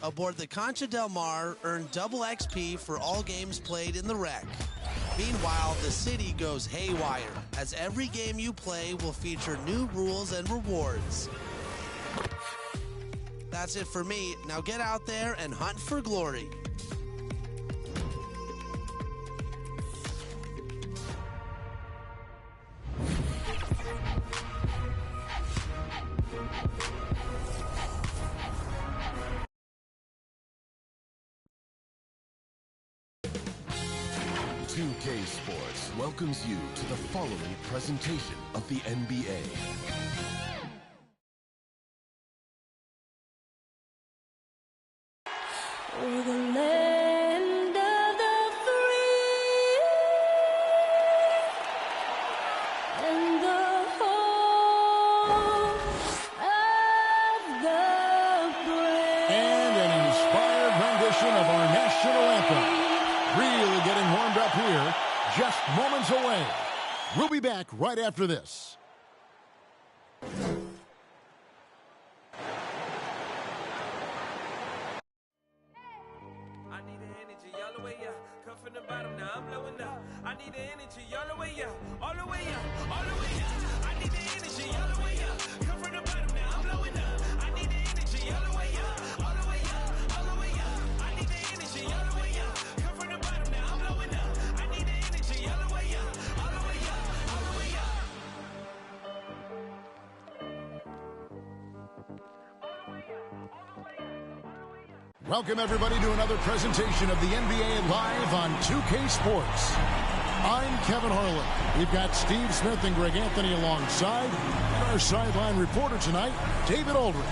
aboard the Concha del Mar earn double XP for all games played in the wreck. Meanwhile, the city goes haywire, as every game you play will feature new rules and rewards. That's it for me. Now get out there and hunt for glory. K Sports welcomes you to the following presentation of the NBA. We're the land of the free and the home of the brave. And an inspired rendition of our national anthem. Really getting warmed up here, just moments away. We'll be back right after this. I need the energy all the way up. Come from the bottom, now I'm blowing up. I need the energy all the way up, all the way up, all the way up. I need the energy all the way up. Come from the bottom, now I'm blowing up. I need the energy all the way up, all the way up, all the way up. I need the energy all the way up. Come from the bottom, now I'm blowing up. I need the energy all the way up, all the way up, all the way up. Welcome, everybody, to another presentation of the NBA Live on 2K Sports. I'm Kevin Harlan. We've got Steve Smith and Greg Anthony alongside, and our sideline reporter tonight, David Aldridge.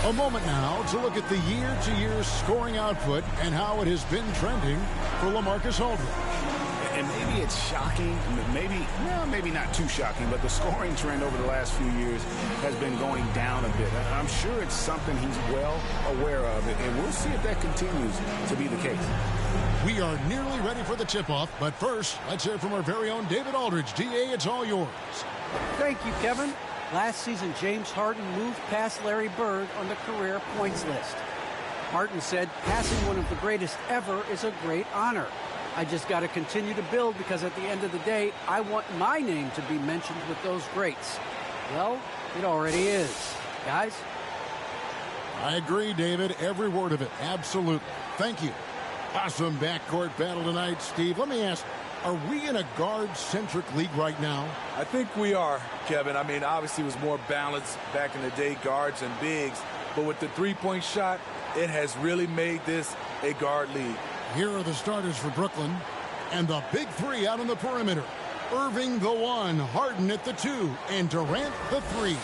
A moment now to look at the year-to-year scoring output and how it has been trending for LaMarcus Aldridge. And maybe it's shocking, maybe not too shocking, but the scoring trend over the last few years has been going down a bit. I'm sure it's something he's well aware of, and we'll see if that continues to be the case. We are nearly ready for the tip-off, but first, let's hear from our very own David Aldridge. DA, it's all yours. Thank you, Kevin. Last season, James Harden moved past Larry Bird on the career points list. Harden said, passing one of the greatest ever is a great honor. I just got to continue to build because at the end of the day, I want my name to be mentioned with those greats. Well, it already is. Guys? I agree, David. Every word of it. Absolutely. Thank you. Awesome backcourt battle tonight, Steve. Let me ask, are we in a guard-centric league right now? I think we are, Kevin. I mean, obviously it was more balanced back in the day, guards and bigs. But with the three-point shot, it has really made this a guard league. Here are the starters for Brooklyn. And the big three out on the perimeter. Irving the 1, Harden at the 2, and Durant the 3.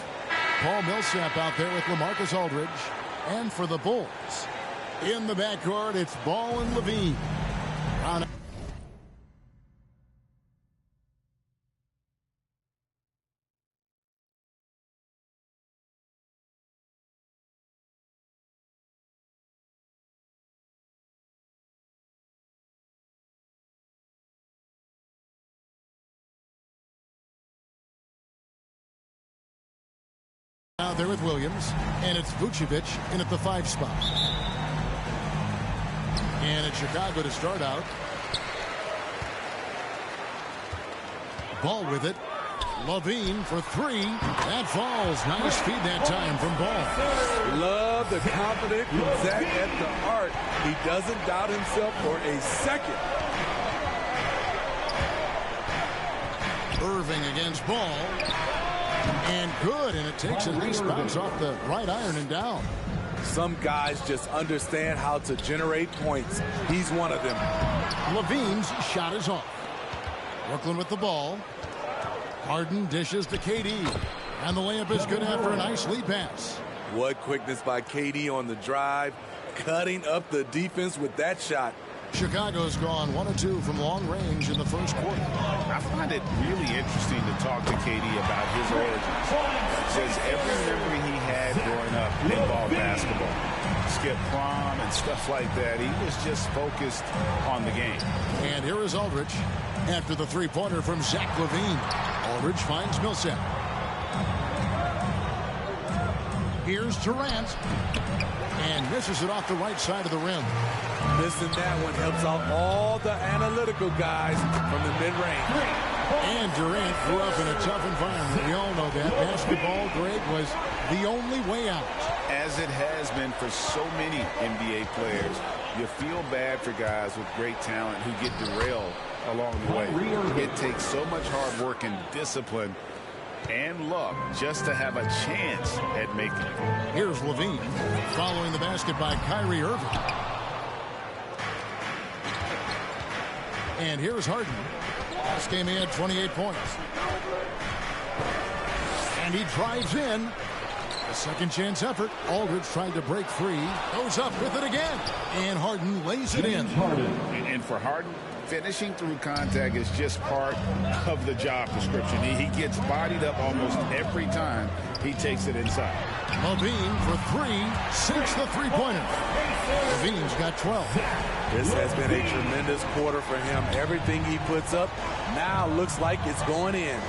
Paul Millsap out there with LaMarcus Aldridge. And for the Bulls, in the backcourt, it's Ball and Levine. Out there with Williams, and it's Vucevic in at the 5 spot. And it's Chicago to start out. Ball with it. Levine for 3. That falls. Nice feed that time from Ball. Love the confidence from Zach at the arc. He doesn't doubt himself for a second. Irving against Ball. And good, and it takes a nice bounce off the right iron and down. Some guys just understand how to generate points. He's one of them. Levine's shot is off. Brooklyn with the ball. Harden dishes to KD. And the layup is good after a nice lead pass. What quickness by KD on the drive. Cutting up the defense with that shot. Chicago's gone 1 of 2 from long range in the first quarter. I find it really interesting to talk to KD about his origins. Says every memory he had growing up involved basketball. Skip prom and stuff like that. He was just focused on the game. And here is Aldridge after the three-pointer from Zach LaVine. Aldridge finds Millsap. Here's Durant. misses it off the right side of the rim. Missing that one helps out all the analytical guys from the mid-range. And Durant grew up in a tough environment. We all know that. Basketball, Greg, was the only way out. As it has been for so many NBA players, you feel bad for guys with great talent who get derailed along the way. It takes so much hard work and discipline and luck just to have a chance at making it. Here's Levine following the basket by Kyrie Irving. And here's Harden. Last game he had 28 points. And he drives in. A second chance effort. Aldridge tried to break free. Goes up with it again. And Harden lays it in. And for Harden, finishing through contact is just part of the job description. He gets bodied up almost every time he takes it inside. Levine for three, sinks the three-pointer. Levine's got 12. This has been a tremendous quarter for him. Everything he puts up now looks like it's going in.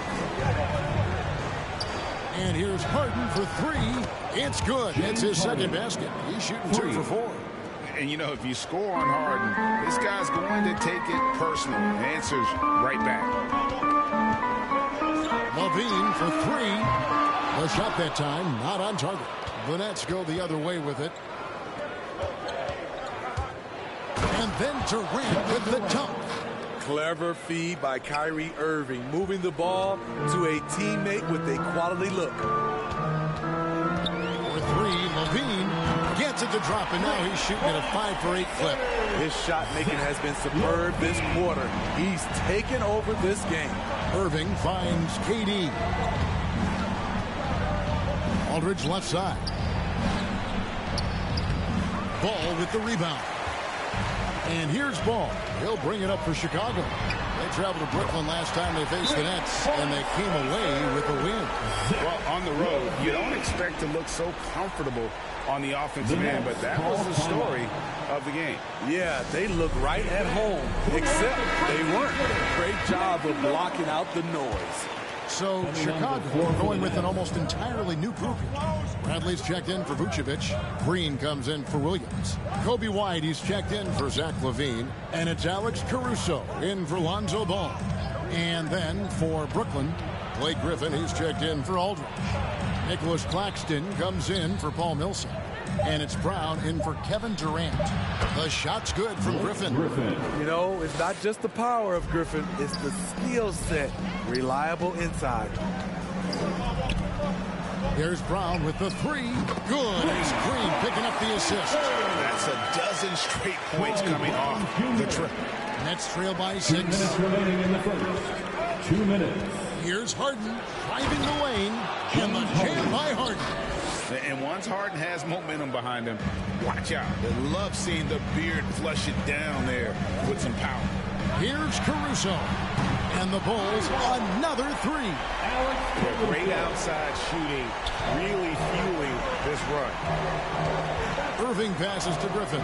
And here's Harden for three. It's good. It's his second basket. He's shooting 2 for 4. And, you know, if you score on Harden, this guy's going to take it personal. Answers right back. Levine for three. The shot that time, not on target. The Nets go the other way with it. And then Durant with the dunk. Clever feed by Kyrie Irving, moving the ball to a teammate with a quality look. For three, Levine gets it to drop, and now he's shooting at a 5 for 8 clip. His shot making has been superb this quarter. He's taken over this game. Irving finds KD. Aldridge left side. Ball with the rebound. And here's Ball. He'll bring it up for Chicago. They traveled to Brooklyn last time they faced the Nets, and they came away with a win. Well, on the road, you don't expect to look so comfortable on the offensive end, but that was the story of the game. Yeah, they look right at home, except they weren't. Great job of blocking out the noise. So Chicago going with an almost entirely new group. Bradley's checked in for Vucevic. Green comes in for Williams. Kobe White, he's checked in for Zach LaVine. And it's Alex Caruso in for Lonzo Ball. And then for Brooklyn, Blake Griffin, he's checked in for Aldridge. Nicholas Claxton comes in for Paul Millsap. And it's Brown in for Kevin Durant. The shot's good from Griffin. You know, it's not just the power of Griffin, it's the skill set. Reliable inside. Here's Brown with the three. Good. It's Green picking up the assist. That's a dozen straight points coming off the trip. Nets trail by 6. 2 minutes remaining in the first. 2 minutes. Here's Harden driving the lane. And the jam by Harden. And once Harden has momentum behind him, watch out. They love seeing the beard flush it down there with some power. Here's Caruso. And the Bulls, another three. Yeah, great outside shooting, really fueling this run. Irving passes to Griffin.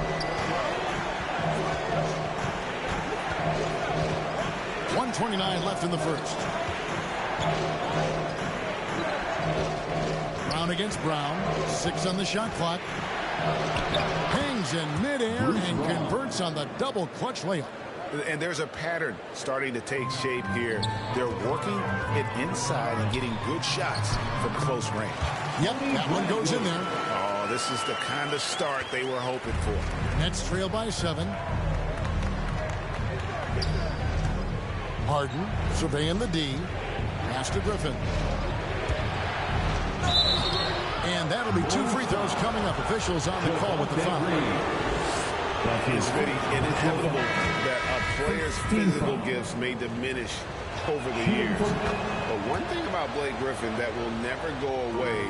1:29 left in the first. Brown against Brown. 6 on the shot clock. Hangs in midair and converts on the double clutch layup. And there's a pattern starting to take shape here. They're working it inside and getting good shots from close range. Yep, that one goes in there. Oh, this is the kind of start they were hoping for. Nets trail by 7. Harden surveying the D. Pass to Griffin. And that'll be 2 free throws coming up. Officials on the call with the foul. It's very inevitable that a player's physical gifts may diminish over the years. But one thing about Blake Griffin that will never go away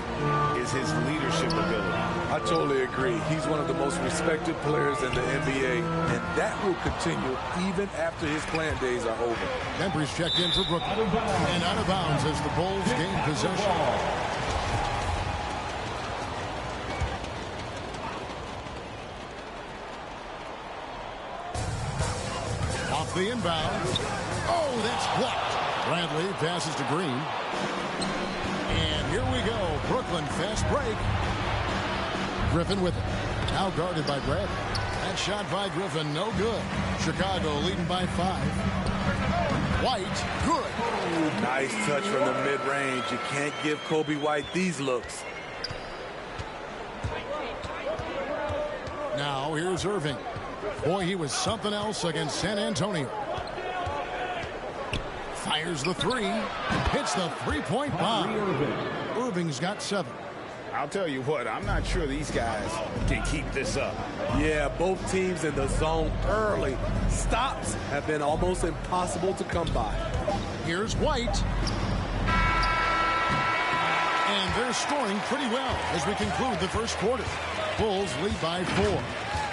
is his leadership ability. I totally agree. He's one of the most respected players in the NBA, and that will continue even after his playing days are over. Kemper's checked in for Brooklyn. And out of bounds as the Bulls gain possession. Off the inbound. Oh, that's blocked. Bradley passes to Green. And here we go. Brooklyn fast break. Griffin with it. Now guarded by Brad. That shot by Griffin, no good. Chicago leading by 5. White, good. Nice touch from the mid-range. You can't give Kobe White these looks. Now here's Irving. Boy, he was something else against San Antonio. Fires the 3. Hits the three-point bomb. Irving's got 7. I'll tell you what, I'm not sure these guys can keep this up. Yeah, both teams in the zone early. Stops have been almost impossible to come by. Here's White. And they're scoring pretty well as we conclude the first quarter. Bulls lead by 4.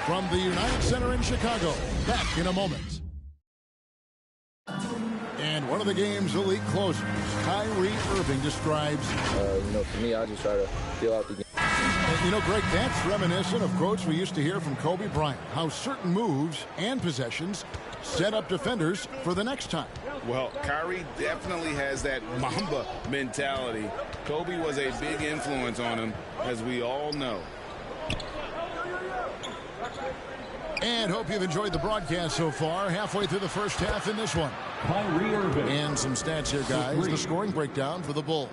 From the United Center in Chicago, back in a moment. And one of the game's elite closers, Kyrie Irving, describes... for me, I just try to feel out the game. And, Greg, that's reminiscent of quotes we used to hear from Kobe Bryant, how certain moves and possessions set up defenders for the next time. Well, Kyrie definitely has that Mamba mentality. Kobe was a big influence on him, as we all know. And hope you've enjoyed the broadcast so far. Halfway through the first half in this one. Kyrie Irving. And some stats here, guys. The scoring breakdown for the Bulls.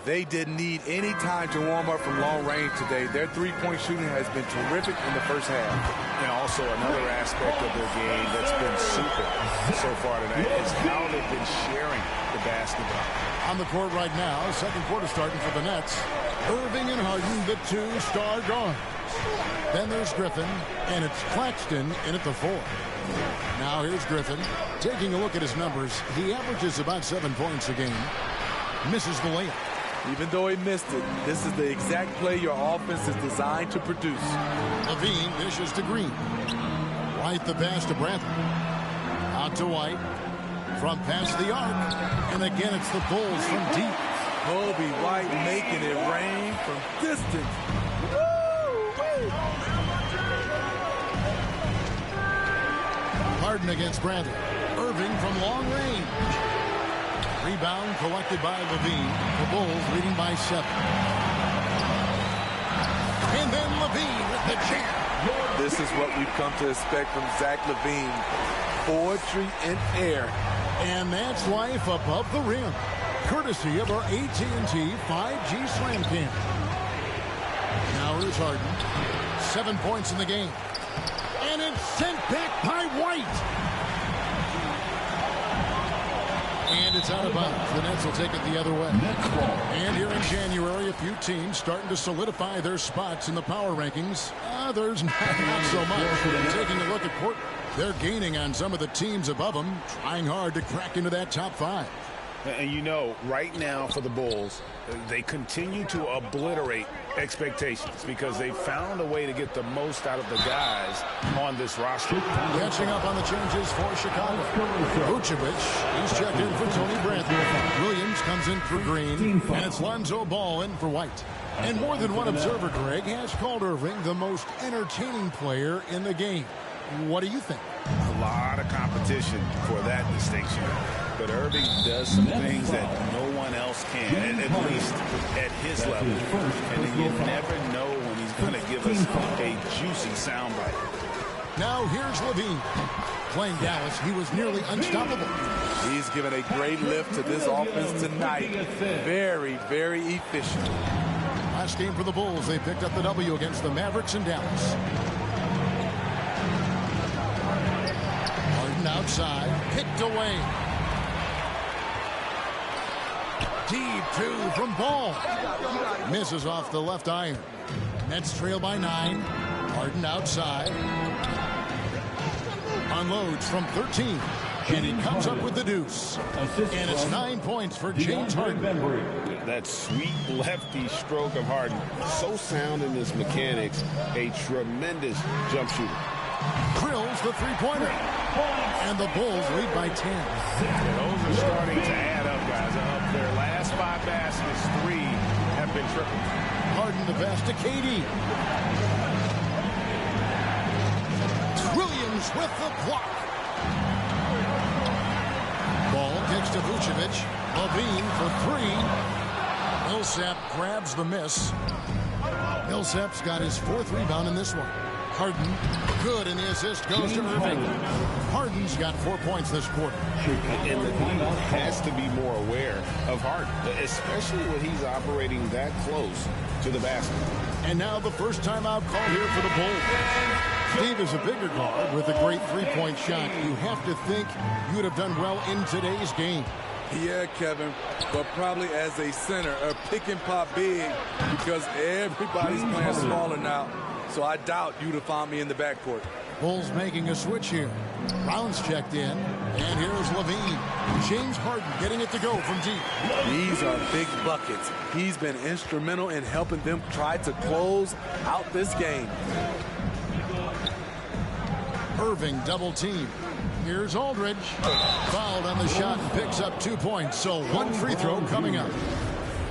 They didn't need any time to warm up from long range today. Their three-point shooting has been terrific in the first half. And also another aspect of their game that's been super so far tonight is how they've been sharing the basketball. On the court right now, second quarter starting for the Nets. Irving and Harden, the 2-star guards. Then there's Griffin, and it's Claxton in at the 4. Now here's Griffin. Taking a look at his numbers, he averages about 7 points a game. Misses the layup. Even though he missed it, this is the exact play your offense is designed to produce. Levine dishes to Green. White the pass to Bradley. Out to White. From past the arc. And again, it's the Bulls from deep. Kobe White making it rain from distance. Harden against Bradley. Irving from long range. Rebound collected by Levine. The Bulls leading by 7. And then Levine with the jam. This is what we've come to expect from Zach LaVine. Poetry in air. And that's life above the rim. Courtesy of our AT&T 5G Slam Cam. Now here's Harden. 7 points in the game. And it's sent back by White. And it's out of bounds. The Nets will take it the other way. And here in January, a few teams starting to solidify their spots in the power rankings. Others not so much. Taking a look at Portland, they're gaining on some of the teams above them, trying hard to crack into that top 5. And right now for the Bulls, they continue to obliterate expectations because they found a way to get the most out of the guys on this roster. Catching up on the changes for Chicago. Vucevic, he's checked in for Tony Bradley. Williams comes in for Green, and it's Lonzo Ball in for White. And more than one observer, Greg, has called Irving the most entertaining player in the game. What do you think? A lot of competition for that distinction. But Irving does some things that no one else can, at least at his level. And then you never know when he's going to give us a juicy soundbite. Now here's Levine. Playing Dallas, he was nearly unstoppable. He's given a great lift to this offense tonight. Very, very efficient. Last game for the Bulls, they picked up the W against the Mavericks in Dallas. Harden outside, picked away. Deep 2 from Ball. Misses off the left iron. Nets trail by 9. Harden outside. Unloads from 13. And he comes up with the deuce. And it's 9 points for James Harden. That sweet lefty stroke of Harden. So sound in his mechanics. A tremendous jump shooter. Drills the three-pointer. And the Bulls lead by 10. Those are starting to add up, guys. Of their last 5 baskets, 3 have been tripled. Harden the pass to KD. Williams with the block. Ball kicks to Vucevic. Levine for 3. Millsap grabs the miss. Millsap's got his 4th rebound in this one. Harden, good, and the assist goes to Irving. Harden's got 4 points this quarter. And the team has to be more aware of Harden, especially when he's operating that close to the basket. And now the first timeout call here for the Bulls. Steve is a bigger guard with a great three-point shot. You have to think you would have done well in today's game. Yeah, Kevin, but probably as a center, a pick and pop big, because everybody's playing smaller now. So I doubt you'd have found me in the backcourt. Bulls making a switch here. Brown's checked in, and here's Levine. James Harden getting it to go from deep. These are big buckets. He's been instrumental in helping them try to close out this game. Irving double team. Here's Aldridge. Fouled on the shot and picks up 2 points. So 1 free throw coming up.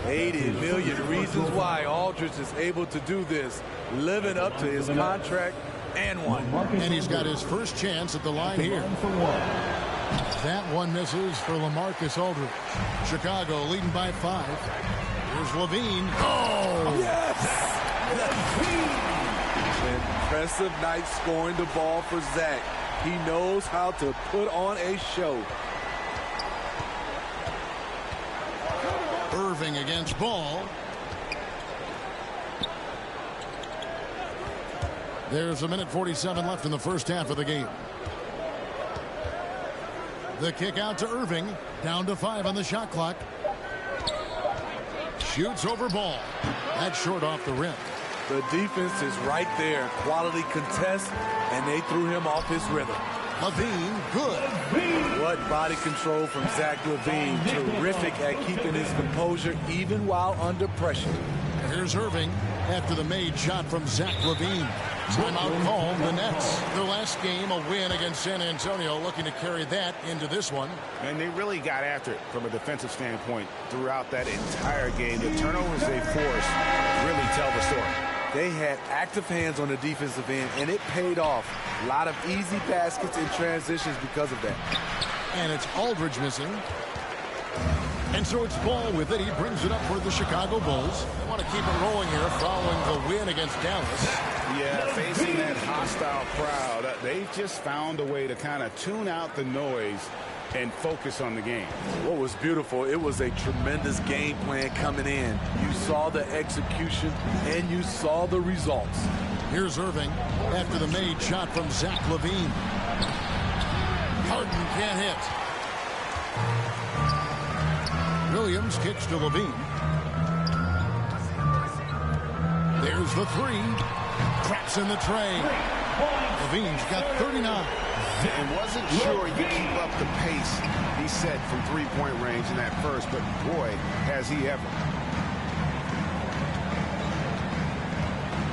80 million reasons why Aldridge is able to do this, living up to his contract and one. And he's got his first chance at the line here. That one misses for LaMarcus Aldridge. Chicago leading by 5. Here's Levine. Oh! Yes! Impressive night scoring the ball for Zach. He knows how to put on a show. Irving against Ball. There's 1:47 left in the first half of the game. The kick out to Irving. Down to 5 on the shot clock. Shoots over Ball. That's short off the rim. The defense is right there. Quality contest, and they threw him off his rhythm. Levine, good. What body control from Zach LaVine. Terrific at keeping his composure even while under pressure. Here's Irving after the made shot from Zach LaVine. Timeout called the Nets. Their last game, a win against San Antonio, looking to carry that into this one. And they really got after it from a defensive standpoint throughout that entire game. The turnovers they forced really tell the story. They had active hands on the defensive end, and it paid off. A lot of easy baskets and transitions because of that. And it's Aldridge missing. And so it's Ball with it. He brings it up for the Chicago Bulls. They want to keep it rolling here following the win against Dallas. Yeah, facing that hostile crowd, they've just found a way to kind of tune out the noise and focus on the game. What was beautiful, it was a tremendous game plan coming in. You saw the execution, and you saw the results. Here's Irving after the made shot from Zach LaVine. Harden can't hit. Williams kicks to LaVine. There's the 3. Traps in the tray. LaVine's got 39. And wasn't sure he could keep up the pace he set from three-point range in that first, but boy, has he ever.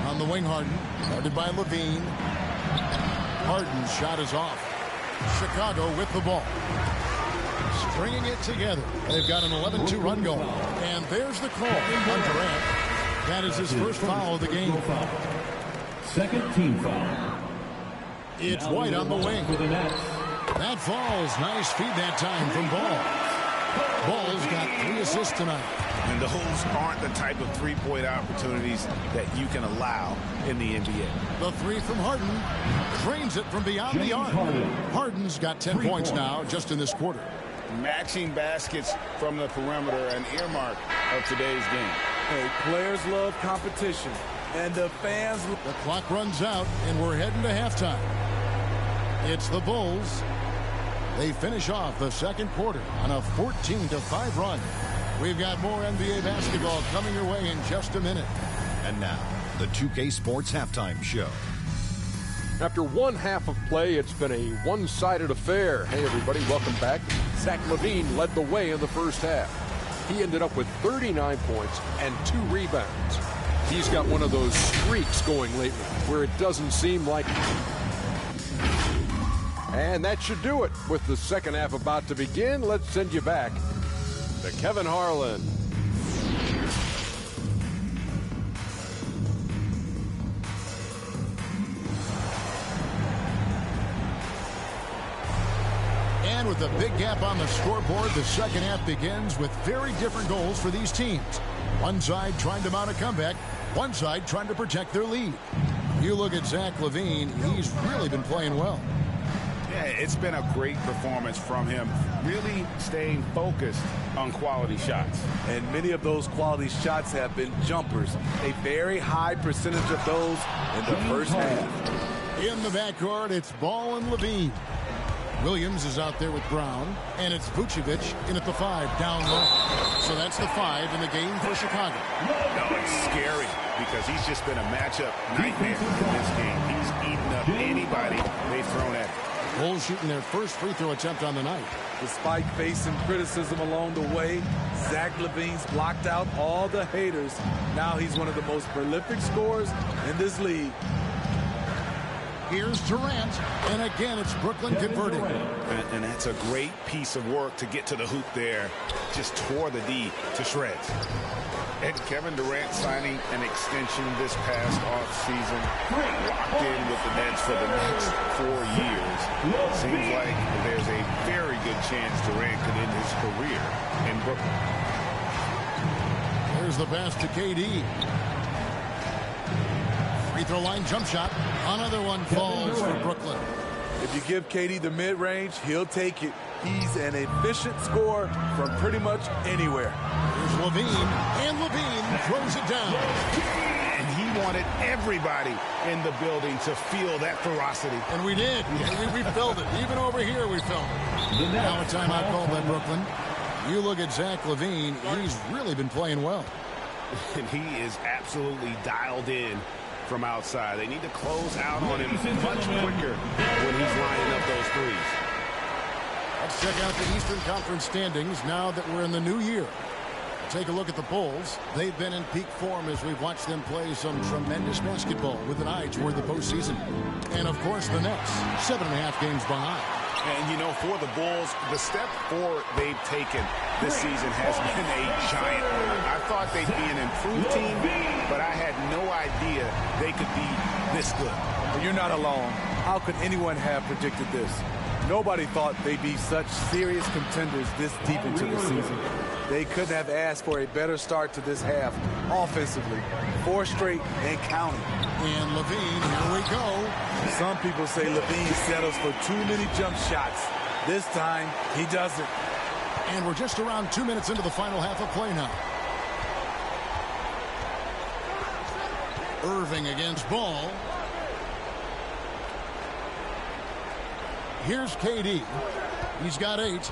On the wing, Harden. Guarded by LaVine. Harden's shot is off. Chicago with the ball. Stringing it together. They've got an 11-2 run going. And there's the call on Durant. That is his first foul of the game. Second team foul. It's White on the wing. That falls. Nice feed that time from Ball. Ball's got 3 assists tonight. And those aren't the type of three-point opportunities that you can allow in the NBA. The 3 from Harden. Drains it from beyond the arc. Harden's got 10 points now just in this quarter. Matching baskets from the perimeter, an earmark of today's game. Hey, players love competition, and the fans... The clock runs out, and we're heading to halftime. It's the Bulls. They finish off the second quarter on a 14-5 run. We've got more NBA basketball coming your way in just a minute. And now, the 2K Sports Halftime Show. After one half of play, it's been a one-sided affair. Hey, everybody, welcome back. Zach LaVine led the way in the first half. He ended up with 39 points and 2 rebounds. He's got one of those streaks going lately where it doesn't seem like... And that should do it. With the second half about to begin, let's send you back to Kevin Harlan. And with a big gap on the scoreboard, the second half begins with very different goals for these teams. One side trying to mount a comeback, One side trying to protect their lead. You look at Zach LaVine, he's really been playing well. Yeah, it's been a great performance from him, really staying focused on quality shots. And many of those quality shots have been jumpers. A very high percentage of those in the first half. In the backcourt, it's Ball and LaVine. Williams is out there with Brown, and it's Vucevic in at the 5, down low. So that's the 5 in the game for Chicago. No, it's scary because he's just been a matchup nightmare in this game. He's eaten up anybody they've thrown at him. Bulls shooting their first free throw attempt on the night. Despite facing criticism along the way, Zach LaVine's blocked out all the haters. Now he's one of the most prolific scorers in this league. Here's Durant, and again it's Brooklyn converting. And that's a great piece of work to get to the hoop there. Just tore the D to shreds. And Kevin Durant signing an extension this past offseason, locked in with the Nets for the next 4 years. Seems like there's a very good chance Durant could end his career in Brooklyn. There's the pass to KD. Free throw line jump shot. Another one falls for Brooklyn. If you give KD the mid-range, he'll take it. He's an efficient scorer from pretty much anywhere. Here's LaVine, and LaVine throws it down. And he wanted everybody in the building to feel that ferocity. And we did. We felt it. Even over here we felt it. Now a timeout called by Brooklyn. You look at Zach LaVine, he's really been playing well. And he is absolutely dialed in from outside. They need to close out on him much quicker when he's lining up those threes. Let's check out the Eastern Conference standings now that we're in the new year. Take a look at the Bulls. They've been in peak form as we've watched them play some tremendous basketball with an eye toward the postseason. And of course the Nets, 7.5 games behind. And you know, for the Bulls, the step forward they've taken this season has been a giant one. I thought they'd be an improved team, but I had no idea they could be this good. You're not alone. How could anyone have predicted this? Nobody thought they'd be such serious contenders this deep into the season. They couldn't have asked for a better start to this half offensively. 4 straight and counting. And LaVine, here we go. Some people say LaVine settles for too many jump shots. This time, he doesn't. And we're just around 2 minutes into the final half of play now. Irving against Ball. Here's KD. He's got 8.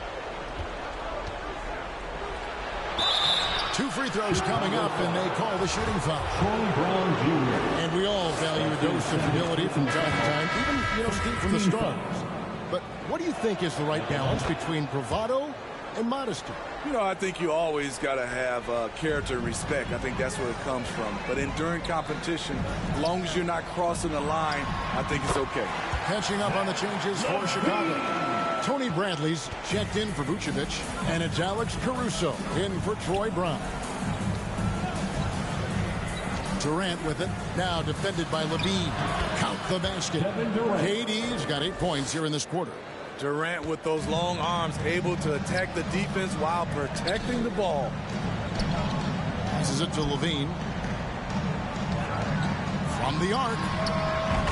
2 free throws coming up, and they call the shooting foul. And we all value a dose of humility from time to time, even, Steve, from the stars. But what do you think is the right balance between bravado and modesty? I think you always got to have character and respect. I think that's where it comes from. But during competition, as long as you're not crossing the line, I think it's okay. Catching up on the changes for Chicago. Tony Bradley's checked in for Vucevic, and it's Alex Caruso in for Troy Brown. Durant with it, now defended by LaVine. Count the basket. KD's got 8 points here in this quarter. Durant with those long arms, able to attack the defense while protecting the ball. Passes it to LaVine. From the arc.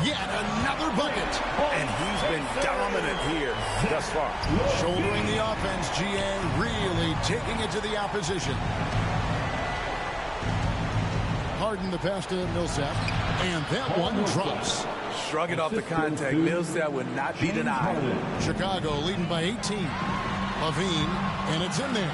Yet another bucket. And he's been dominant here thus far. Shouldering the offense, GA really taking it to the opposition. Harden the pass to Millsap. And that one drops. Shrugging off the contact, Millsap would not be denied. Chicago leading by 18. LaVine, and it's in there.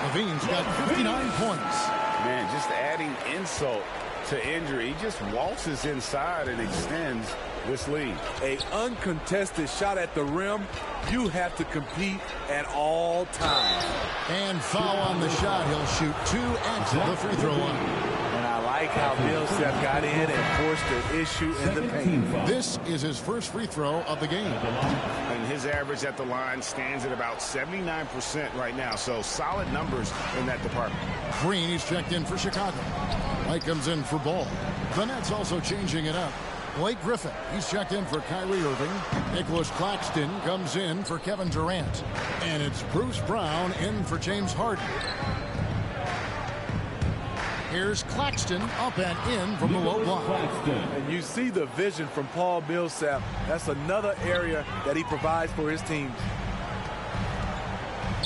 LaVine's got 59 points. Man, just adding insult to injury. He just waltzes inside and extends this lead. A uncontested shot at the rim. You have to compete at all times. And foul on the shot. He'll shoot 2 at the free throw line. And I like how Millsap got in and forced the issue in the paint. This is his first free throw of the game. And his average at the line stands at about 79% right now. So solid numbers in that department. Green, he's checked in for Chicago. White comes in for Ball. The Nets also changing it up. Blake Griffin, he's checked in for Kyrie Irving. Nicholas Claxton comes in for Kevin Durant. And it's Bruce Brown in for James Harden. Here's Claxton up and in from the low block. And you see the vision from Paul Millsap. That's another area that he provides for his teams.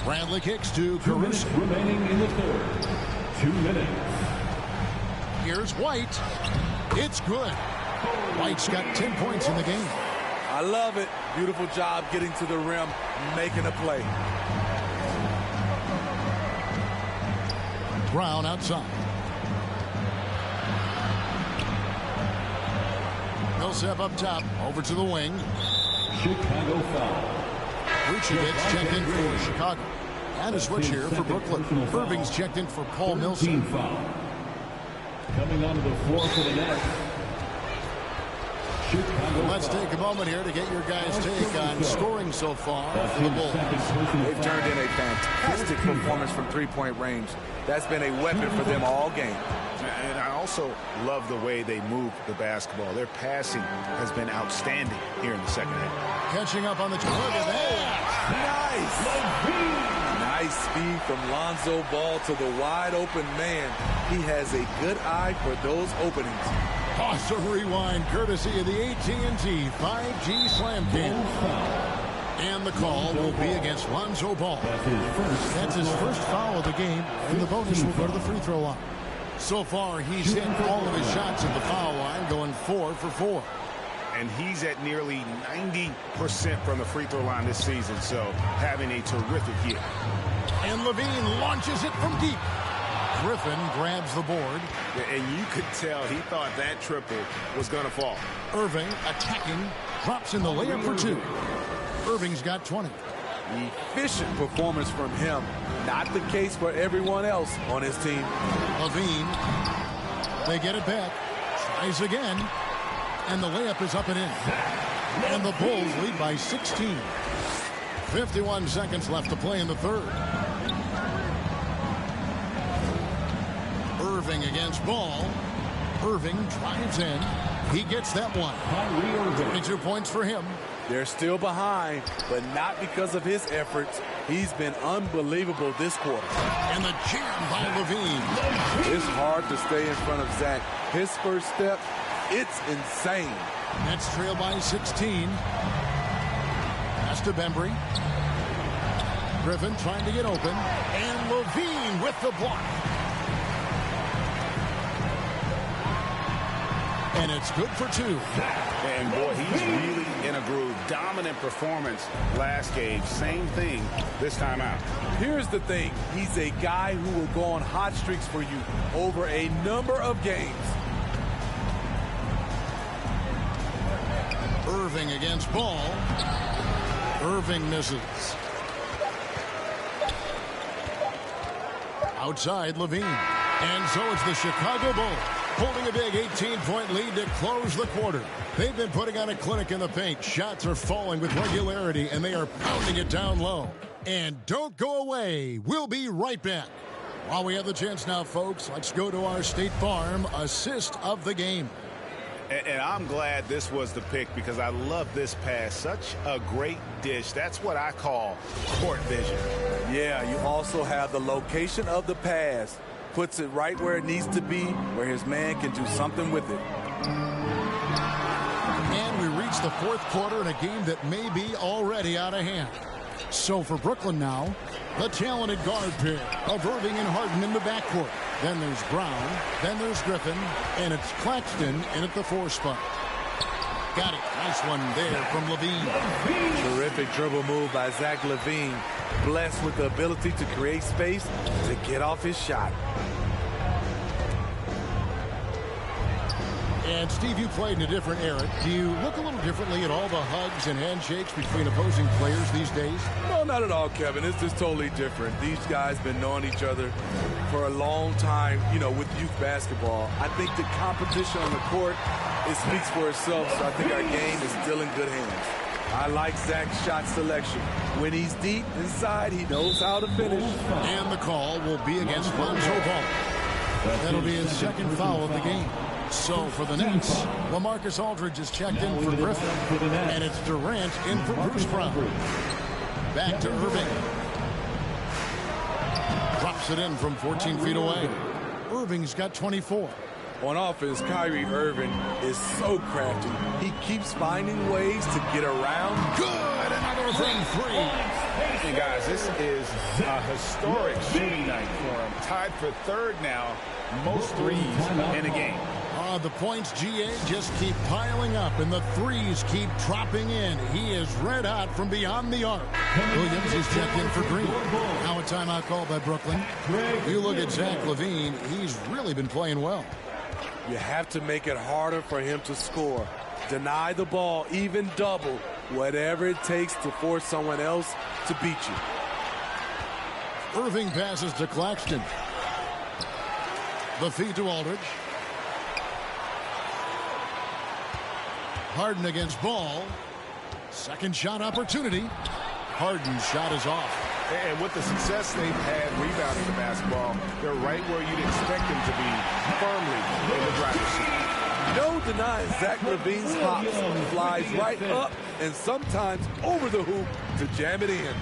Bradley kicks to 2 minutes Caruso. remaining in the third. 2 minutes. Here's White. It's good. White's got 10 points in the game. I love it. Beautiful job getting to the rim, making a play. Brown outside. Millsap up top, over to the wing. Chicago foul. Vucevic checked in for Chicago. And a switch here for Brooklyn. Irving's checked in for Paul Team Millsap. foul. Coming onto the floor for the Nets. Chicago Let's foul. take a moment here to get your guys' take on scoring so far for the Bulls. They've turned in a fantastic performance from three-point range. That's been a weapon for them all game. And I also love the way they move the basketball. Their passing has been outstanding here in the second half. Catching up on the look at that. Nice speed from Lonzo Ball to the wide-open man. He has a good eye for those openings. Awesome rewind courtesy of the AT&T 5G Slam Cam. And the call will be against Lonzo Ball. That's his first foul of the game, and the bonus will go to the free throw line. So far, he's hit all of his shots at the foul line, going 4 for 4. And he's at nearly 90% from the free throw line this season, so having a terrific year. And Levine launches it from deep. Griffin grabs the board. And you could tell he thought that triple was going to fall. Irving attacking, drops in the layup for 2. Irving's got 20. Efficient performance from him. Not the case for everyone else on his team. Levine, they get it back. Tries again. And the layup is up and in. And the Bulls lead by 16. 51 seconds left to play in the third. Irving against Ball. Irving drives in. He gets that one. 22 points for him. They're still behind, but not because of his efforts. He's been unbelievable this quarter. And the jam by Levine. It's hard to stay in front of Zach. His first step, it's insane. Nets trail by 16. Pass to Bembry. Griffin trying to get open. And Levine with the block. And it's good for 2. And boy, he's really in a groove. Dominant performance last game. Same thing this time out. Here's the thing. He's a guy who will go on hot streaks for you over a number of games. Irving against Ball. Irving misses. Outside Levine. And so it's the Chicago Bulls holding a big 18-point lead to close the quarter. They've been putting on a clinic in the paint. Shots are falling with regularity, and they are pounding it down low. And don't go away. We'll be right back. While we have the chance now, folks, let's go to our State Farm assist of the game. And I'm glad this was the pick because I love this pass. Such a great dish. That's what I call court vision. Yeah, you also have the location of the pass. Puts it right where it needs to be, where his man can do something with it. And we reach the fourth quarter in a game that may be already out of hand. So for Brooklyn now, the talented guard pair of Irving and Harden in the backcourt. Then there's Brown, then there's Griffin, and it's Claxton in at the 4 spot. Got it. Nice one there from Levine. Terrific dribble move by Zach LaVine. Blessed with the ability to create space to get off his shot. And Steve, you played in a different era. Do you look a little differently at all the hugs and handshakes between opposing players these days? No, not at all, Kevin. It's just totally different. These guys been knowing each other for a long time, you know, with youth basketball. I think the competition on the court, it speaks for itself, so I think our game is still in good hands. I like Zach's shot selection. When he's deep inside, he knows how to finish. And the call will be against Lonzo Ball. That'll be his second foul of the game. So for the Nets, LaMarcus Aldridge is checked in for Griffin, and it's Durant in for Bruce Brown. Back to Irving. Drops it in from 14 feet away. Irving's got 24. On offense, Kyrie Irving is so crafty. He keeps finding ways to get around. Good, another from three. And guys, this is a historic shooting night for him. Tied for third now, most threes in a game. The points, GA, just keep piling up, and the threes keep dropping in. He is red hot from beyond the arc. Williams is checked in for Green. Now a timeout called by Brooklyn. You look at Zach LaVine, he's really been playing well. You have to make it harder for him to score. Deny the ball, even double, whatever it takes to force someone else to beat you. Irving passes to Claxton. The feed to Aldridge. Harden against Ball. Second shot opportunity. Harden's shot is off. And with the success they've had rebounding the basketball, they're right where you'd expect them to be, firmly in the driver's seat. No denying Zach LaVine's hops. Flies right up and sometimes over the hoop to jam it in.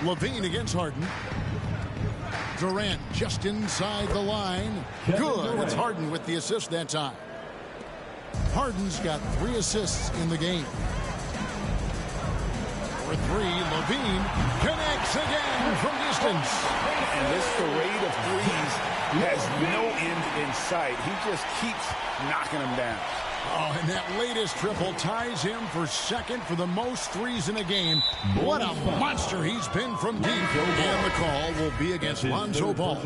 LaVine against Harden. Durant just inside the line. Good. It's Harden with the assist that time. Harden's got 3 assists in the game. For 3, LaVine connects again from distance. And this parade of threes has no end in sight. He just keeps knocking them down. Oh, and that latest triple ties him for second for the most threes in a game. What a monster he's been from deep. And the call will be against Lonzo Ball.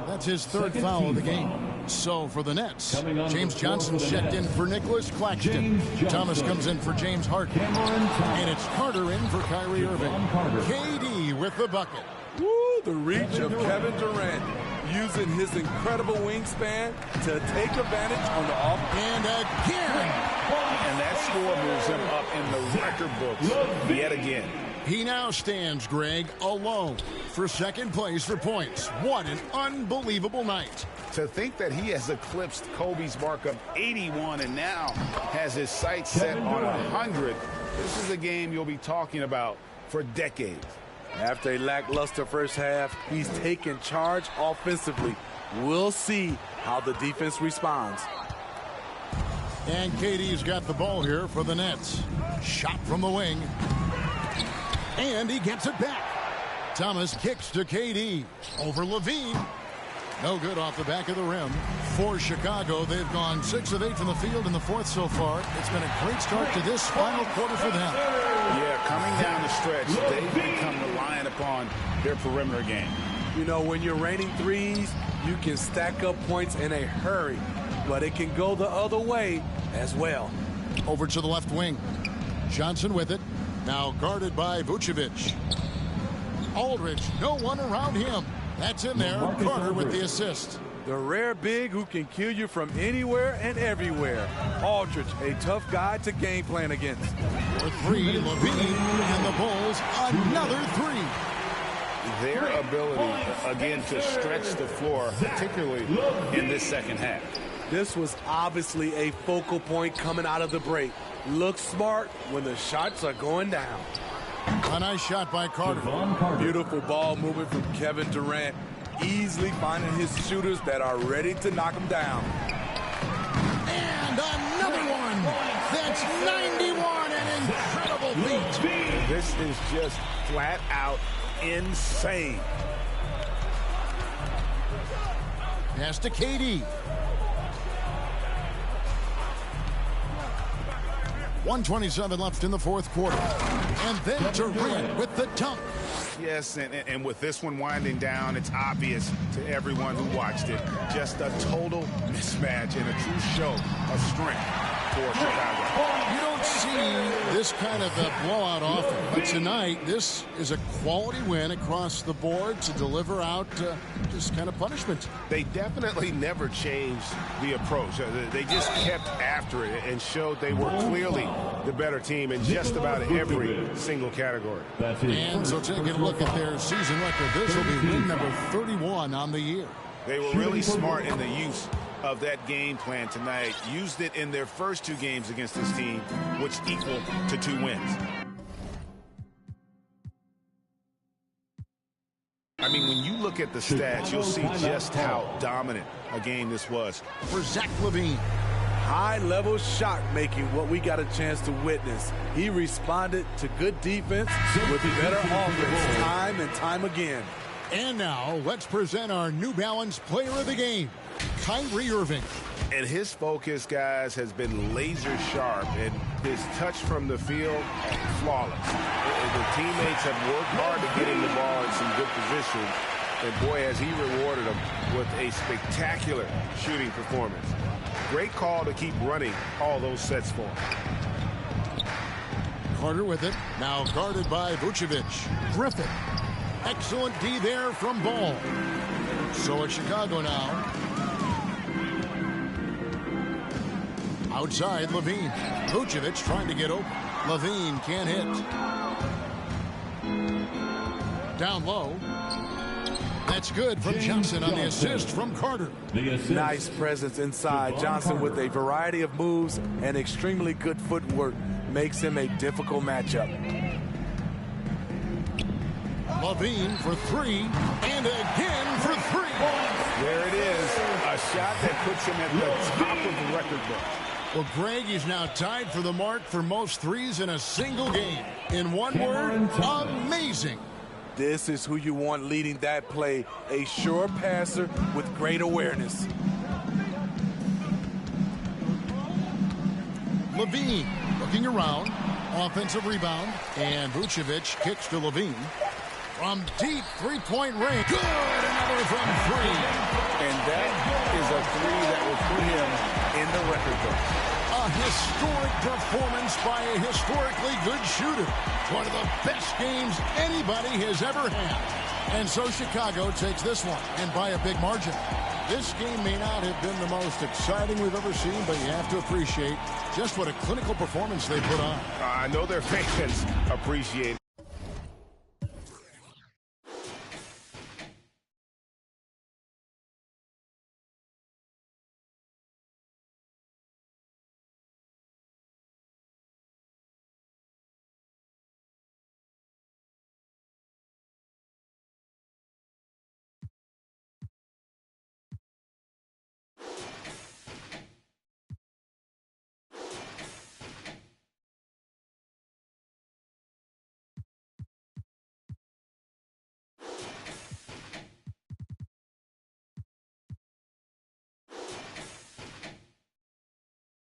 That's his third foul of the game. So for the Nets, James Johnson checked in for Nicholas Claxton. Thomas comes in for James Harden. And it's Carter in for Kyrie Irving. KD with the bucket. Woo, the reach of Kevin Durant, using his incredible wingspan to take advantage on the off. And again. And that score moves him up in the record books yet again. He now stands, Greg, alone for second place for points. What an unbelievable night. To think that he has eclipsed Kobe's mark of 81 and now has his sights set on 100. This is a game you'll be talking about for decades. After a lackluster first half, he's taken charge offensively. We'll see how the defense responds. And KD's got the ball here for the Nets. Shot from the wing. And he gets it back. Thomas kicks to KD. Over LaVine. No good off the back of the rim. For Chicago, they've gone 6 of 8 from the field in the fourth so far. It's been a great start to this final quarter for them. Yeah, coming down the stretch, they've become reliant upon their perimeter game. You know, when you're raining threes, you can stack up points in a hurry, but it can go the other way as well. Over to the left wing. Johnson with it. Now guarded by Vucevic. Aldridge, no one around him. That's in there. Carter with the assist. The rare big who can kill you from anywhere and everywhere. Aldridge, a tough guy to game plan against. For 3, LaVine, and the Bulls, another 3. Their ability, again, to stretch the floor, particularly in this second half. This was obviously a focal point coming out of the break. Look smart when the shots are going down. A nice shot by Carter. Beautiful ball movement from Kevin Durant. Easily finding his shooters that are ready to knock him down. And another one. That's 91, an incredible feat. This is just flat out insane. Pass to KD. 1:27 left in the fourth quarter. And then Durant with the dunk. Yes, and with this one winding down, it's obvious to everyone who watched it. Just a total mismatch and a true show of strength for Chicago. You don't see this kind of a blowout often, but tonight this is a quality win across the board to deliver out this kind of punishment. They definitely never changed the approach. They just kept after it and showed they were clearly the better team in just about every single category. And so taking a look at their season record, this will be win number 31 on the year. They were really smart in the use of that game plan tonight. Used it in their first 2 games against this team, which equal to 2 wins. I mean, look at the stats, you'll see just how dominant a game this was. For Zach LaVine. High-level shot making, what we got a chance to witness. He responded to good defense with better offense time and time again. And now, let's present our New Balance Player of the Game, Kyrie Irving. And his focus, guys, has been laser sharp, and his touch from the field, flawless. The teammates have worked hard to get him the ball in some good position, and boy, has he rewarded them with a spectacular shooting performance. Great call to keep running all those sets for him. Carter with it, now guarded by Vucevic. Griffin. Excellent D there from Ball. So it's Chicago now. Outside, LaVine. Vucevic trying to get open. LaVine can't hit. Down low. That's good from Johnson on the assist from Carter. Nice presence inside. Johnson with a variety of moves and extremely good footwork makes him a difficult matchup. LaVine for three, and again for three. There it is, a shot that puts him at the top of the record book. Well, Greg is now tied for the mark for most threes in a single game. In one word, amazing. This is who you want leading that play, a sure passer with great awareness. LaVine looking around, offensive rebound, and Vucevic kicks to LaVine. From deep three-point range. Good, another from three. And that is a three that will put him in the record book. A historic performance by a historically good shooter. One of the best games anybody has ever had. And so Chicago takes this one, and by a big margin. This game may not have been the most exciting we've ever seen, but you have to appreciate just what a clinical performance they put on. I know their fans appreciate